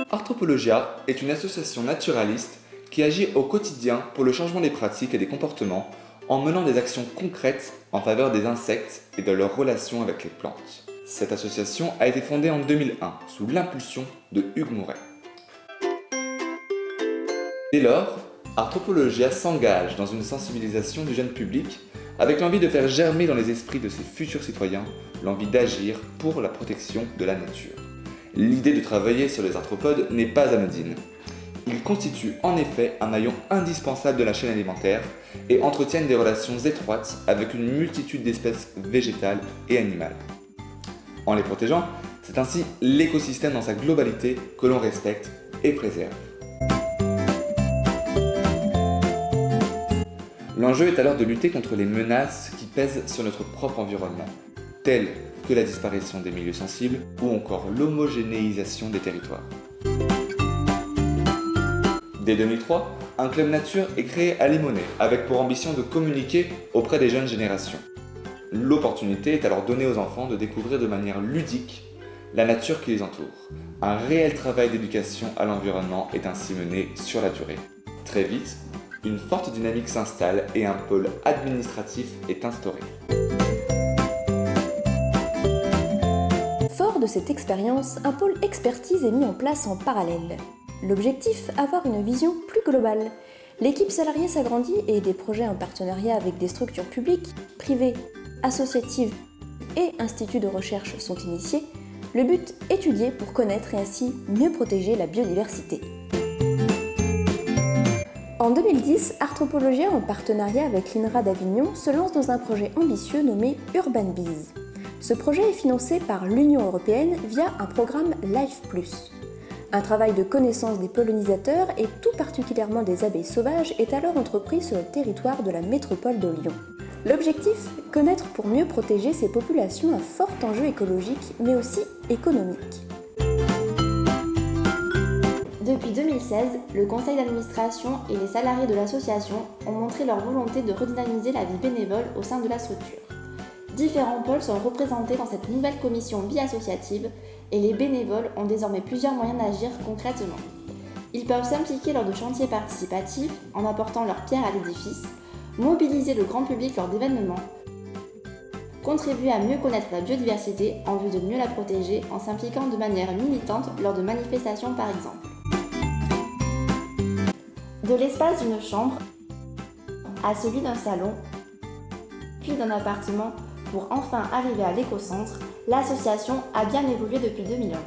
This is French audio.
Arthropologia est une association naturaliste qui agit au quotidien pour le changement des pratiques et des comportements en menant des actions concrètes en faveur des insectes et de leur relation avec les plantes. Cette association a été fondée en 2001 sous l'impulsion de Hugues Mouret. Dès lors, Arthropologia s'engage dans une sensibilisation du jeune public avec l'envie de faire germer dans les esprits de ses futurs citoyens l'envie d'agir pour la protection de la nature. L'idée de travailler sur les arthropodes n'est pas anodine. Ils constituent en effet un maillon indispensable de la chaîne alimentaire et entretiennent des relations étroites avec une multitude d'espèces végétales et animales. En les protégeant, c'est ainsi l'écosystème dans sa globalité que l'on respecte et préserve. L'enjeu est alors de lutter contre les menaces qui pèsent sur notre propre environnement, telles que la disparition des milieux sensibles ou encore l'homogénéisation des territoires. Dès 2003, un club nature est créé à Limonest avec pour ambition de communiquer auprès des jeunes générations. L'opportunité est alors donnée aux enfants de découvrir de manière ludique la nature qui les entoure. Un réel travail d'éducation à l'environnement est ainsi mené sur la durée. Très vite, une forte dynamique s'installe et un pôle administratif est instauré. Fort de cette expérience, un pôle expertise est mis en place en parallèle. L'objectif, avoir une vision plus globale. L'équipe salariée s'agrandit et des projets en partenariat avec des structures publiques, privées, associatives et instituts de recherche sont initiés. Le but, étudier pour connaître et ainsi mieux protéger la biodiversité. En 2010, Arthropologia, en partenariat avec l'INRA d'Avignon, se lance dans un projet ambitieux nommé Urban Bees. Ce projet est financé par l'Union européenne via un programme Life+. Un travail de connaissance des pollinisateurs et tout particulièrement des abeilles sauvages est alors entrepris sur le territoire de la métropole de Lyon. L'objectif, connaître pour mieux protéger ces populations à fort enjeu écologique mais aussi économique. Depuis 2016, le conseil d'administration et les salariés de l'association ont montré leur volonté de redynamiser la vie bénévole au sein de la structure. Différents pôles sont représentés dans cette nouvelle commission bi-associative et les bénévoles ont désormais plusieurs moyens d'agir concrètement. Ils peuvent s'impliquer lors de chantiers participatifs en apportant leur pierre à l'édifice, mobiliser le grand public lors d'événements, contribuer à mieux connaître la biodiversité en vue de mieux la protéger en s'impliquant de manière militante lors de manifestations par exemple. De l'espace d'une chambre à celui d'un salon, puis d'un appartement pour enfin arriver à l'écocentre, l'association a bien évolué depuis 2001.